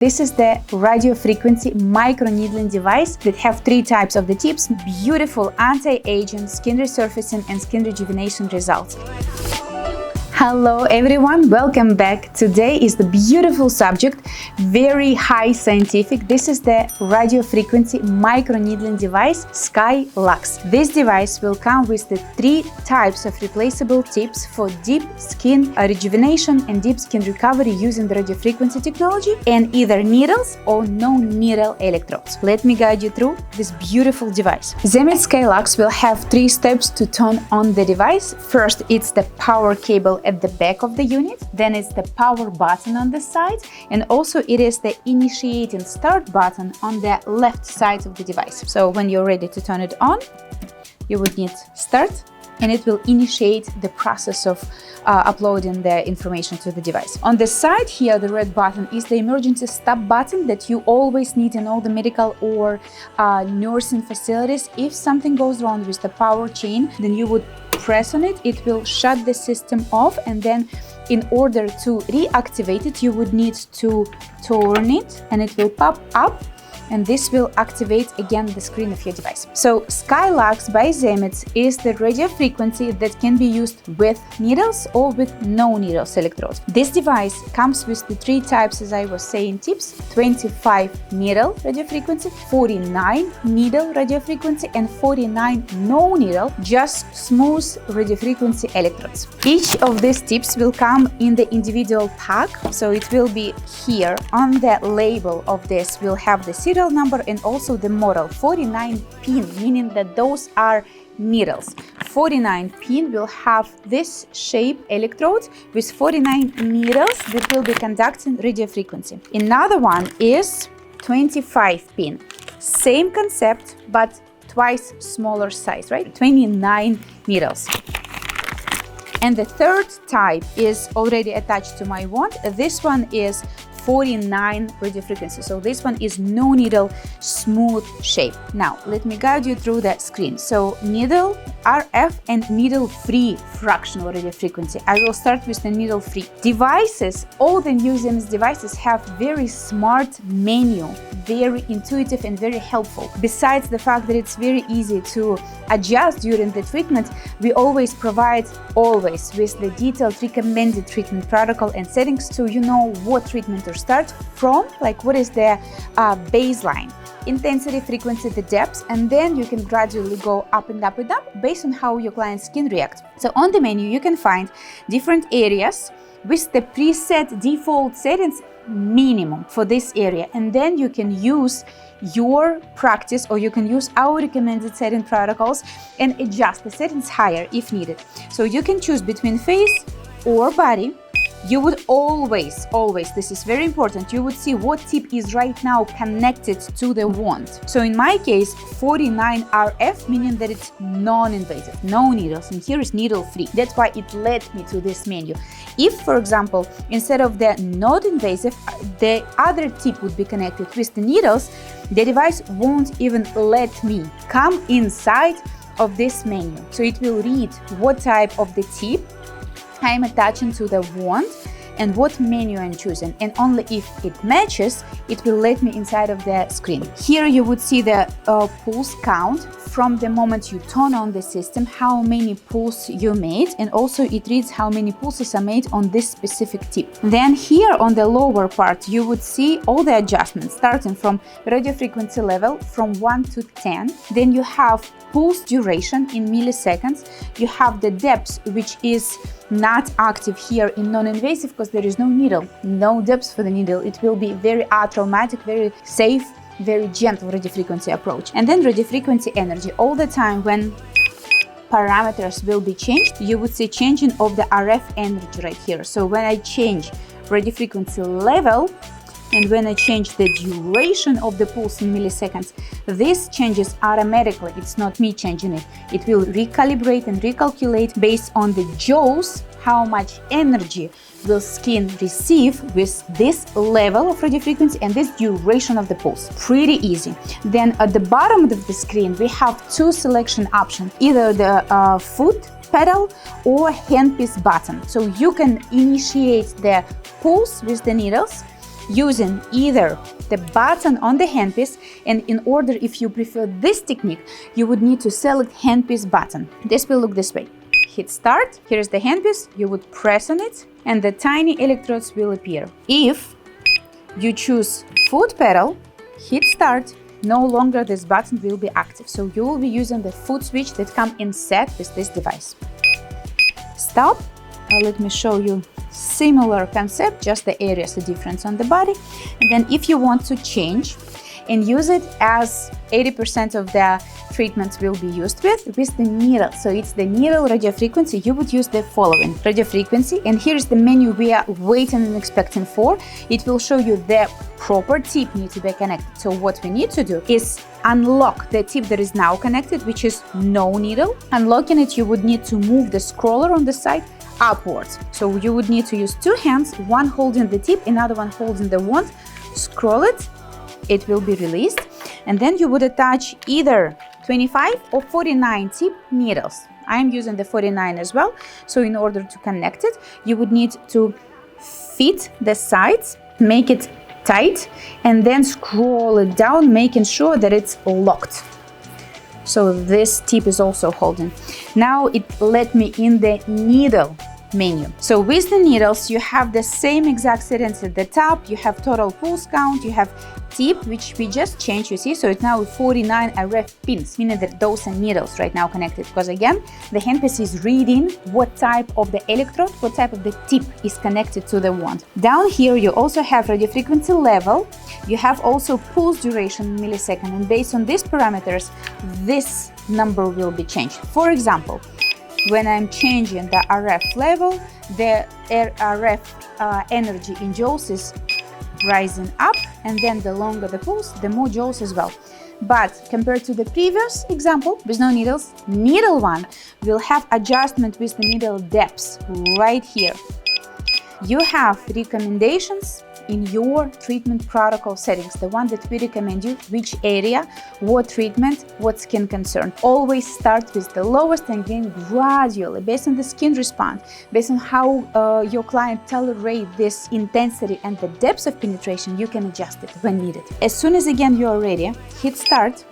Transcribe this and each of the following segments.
This is the radiofrequency microneedling device that have 3 types of the tips, beautiful anti-aging, skin resurfacing and skin rejuvenation results. Hello everyone, welcome back. Today is the beautiful subject, very high scientific. This is the radiofrequency microneedling device SkyLuxx. This device will come with the 3 types of replaceable tips for deep skin rejuvenation and deep skin recovery using the radiofrequency technology and either needles or no-needle electrodes. Let me guide you through this beautiful device. Zemits SkyLuxx will have 3 steps to turn on the device. First, it's the power cable at the back of the unit, then it's the power button on the side, and also it is the initiating start button on the left side of the device. So when you're ready to turn it on, you would need start, and it will initiate the process of uploading the information to the device. On the side here, the red button is the emergency stop button that you always need in all the medical or nursing facilities. If something goes wrong with the power chain, then you would press on it, it will shut the system off, and then in order to reactivate it, you would need to turn it and it will pop up, and this will activate again the screen of your device. So SkyLuxx by Zemits is the radiofrequency that can be used with needles or with no needles electrodes. This device comes with the 3 types, as I was saying, tips: 25 needle radiofrequency, 49 needle radiofrequency, and 49 no needle, just smooth radiofrequency electrodes. Each of these tips will come in the individual pack, so it will be here on the label of this. We'll have the serial number and also the model. 49 pin, meaning that those are needles. 49 pin will have this shape electrode with 49 needles that will be conducting radiofrequency. Another one is 25 pin. Same concept, but twice smaller size, right? 29 needles. And the third type is already attached to my wand. This one is 49 radiofrequency. So this one is no needle, smooth shape. Now let me guide you through that screen. So needle RF and needle free fractional radiofrequency. I will start with the needle free devices. All the new Zemits devices have very smart menu, very intuitive and very helpful. Besides the fact that it's very easy to adjust during the treatment, we always provide with the detailed recommended treatment protocol and settings, so you know what treatment to start from, like what is the baseline intensity, frequency, the depth, and then you can gradually go up and up and up based on how your client's skin reacts. So on the menu you can find different areas with the preset default settings minimum for this area, and then you can use your practice or you can use our recommended setting protocols and adjust the settings higher if needed. So you can choose between face or body. You would always, this is very important, you would see what tip is right now connected to the wand. So in my case, 49 RF, meaning that it's non-invasive, no needles, and here is needle free. That's why it led me to this menu. If, for example, instead of the not invasive, the other tip would be connected with the needles, the device won't even let me come inside of this menu. So it will read what type of the tip I am attaching to the wand and what menu I'm choosing, and only if it matches, it will let me inside of the screen. Here you would see the pulse count from the moment you turn on the system, how many pulses you made, and also it reads how many pulses are made on this specific tip. Then here on the lower part you would see all the adjustments starting from radiofrequency level from 1 to 10. Then you have pulse duration in milliseconds. You have the depth, which is not active here in non-invasive because there is no needle, no depth for the needle. It will be very atraumatic, very safe, very gentle radiofrequency approach. And then radiofrequency energy. All the time when parameters will be changed, you would see changing of the RF energy right here. So when I change radiofrequency level and when I change the duration of the pulse in milliseconds, this changes automatically. It's not me changing it. It will recalibrate and recalculate based on the joules, how much energy will skin receive with this level of radiofrequency and this duration of the pulse. Pretty easy. Then at the bottom of the screen, we have 2 selection options, either the foot pedal or handpiece button. So you can initiate the pulse with the needles using either the button on the handpiece, and in order, if you prefer this technique, you would need to select handpiece button. This will look this way. Hit start, here is the handpiece, you would press on it, and the tiny electrodes will appear. If you choose foot pedal, hit start, no longer this button will be active, so you will be using the foot switch that come in set with this device. Stop. Let me show you similar concept, just the areas are different on the body. And then if you want to change and use it as 80% of the treatments will be used with the needle. So it's the needle radiofrequency. You would use the following radiofrequency, and here's the menu we are waiting and expecting for. It will show you the proper tip need to be connected. So what we need to do is unlock the tip that is now connected, which is no needle. Unlocking it, you would need to move the scroller on the side upwards. So you would need to use two hands, one holding the tip, another one holding the wand. Scroll it, it will be released, and then you would attach either 25 or 49 tip needles. I am using the 49 as well. So in order to connect it, you would need to fit the sides, make it tight, and then scroll it down, making sure that it's locked. So this tip is also holding. Now it let me in the needle menu. So with the needles, you have the same exact settings at the top. You have total pulse count, you have tip, which we just changed, you see. So it's now 49 RF pins, meaning that those are needles right now connected, because again, the handpiece is reading what type of the electrode, what type of the tip is connected to the wand. Down here, you also have radiofrequency level. You have also pulse duration in millisecond, and based on these parameters, this number will be changed. For example, when I'm changing the RF level, the RF energy in joules is rising up, and then the longer the pulse, the more joules as well. But compared to the previous example with no needles, needle one will have adjustment with the needle depths right here. You have recommendations in your treatment protocol settings, the one that we recommend you, which area, what treatment, what skin concern. Always start with the lowest and then gradually, based on the skin response, based on how your client tolerate this intensity and the depth of penetration, you can adjust it when needed. As soon as again you are ready, hit start.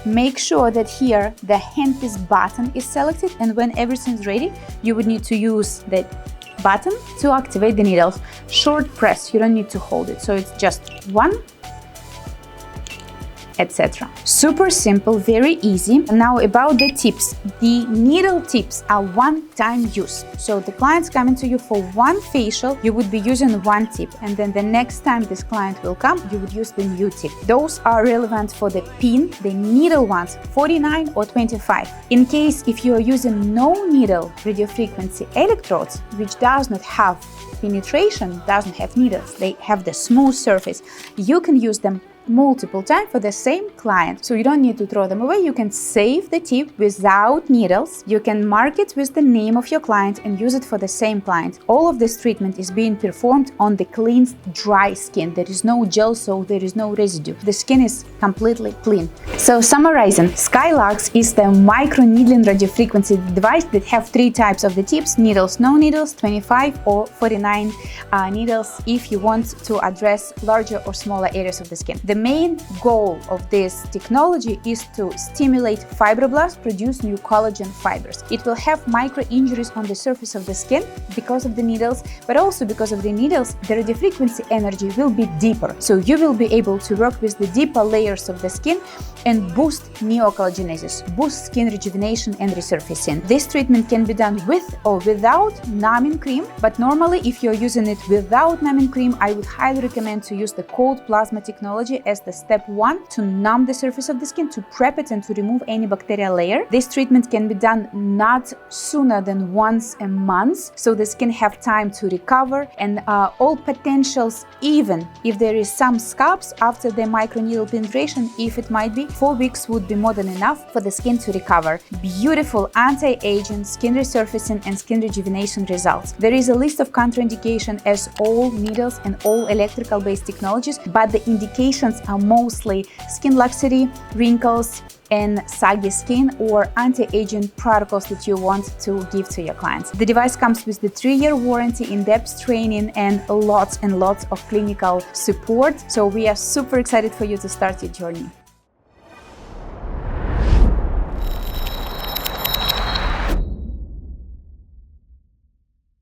Make sure that here the handpiece button is selected, and when everything's ready, you would need to use the button to activate the needles. Short press, you don't need to hold it, so it's just one, etc. Super simple, very easy. Now about the tips. The needle tips are one-time use. So the client's coming to you for one facial, you would be using one tip, and then the next time this client will come, you would use the new tip. Those are relevant for the pin, the needle ones, 49 or 25. In case if you are using no needle radiofrequency electrodes, which does not have penetration, doesn't have needles, they have the smooth surface, you can use them multiple times for the same client. So you don't need to throw them away. You can save the tip without needles. You can mark it with the name of your client and use it for the same client. All of this treatment is being performed on the cleansed, dry skin. There is no gel, so there is no residue. The skin is completely clean. So summarizing, SkyLuxx is the microneedling radiofrequency device that have three types of the tips: needles, no needles, 25 or 49 needles if you want to address larger or smaller areas of the skin. The main goal of this technology is to stimulate fibroblasts, produce new collagen fibers. It will have micro injuries on the surface of the skin because of the needles, but also because of the needles, the radiofrequency energy will be deeper. So you will be able to work with the deeper layers of the skin and boost neocollagenesis, boost skin rejuvenation and resurfacing. This treatment can be done with or without numbing cream, but normally if you're using it without numbing cream, I would highly recommend to use the cold plasma technology as the step one to numb the surface of the skin, to prep it and to remove any bacterial layer. This treatment can be done not sooner than once a month, so the skin have time to recover, and all potentials, even if there is some scabs after the microneedle penetration, if it might be, 4 weeks would be more than enough for the skin to recover. Beautiful anti-aging, skin resurfacing and skin rejuvenation results. There is a list of contraindication as all needles and all electrical based technologies, but the indications are mostly skin laxity, wrinkles, and saggy skin or anti-aging protocols that you want to give to your clients. The device comes with the 3-year warranty, in-depth training, and lots of clinical support. So we are super excited for you to start your journey.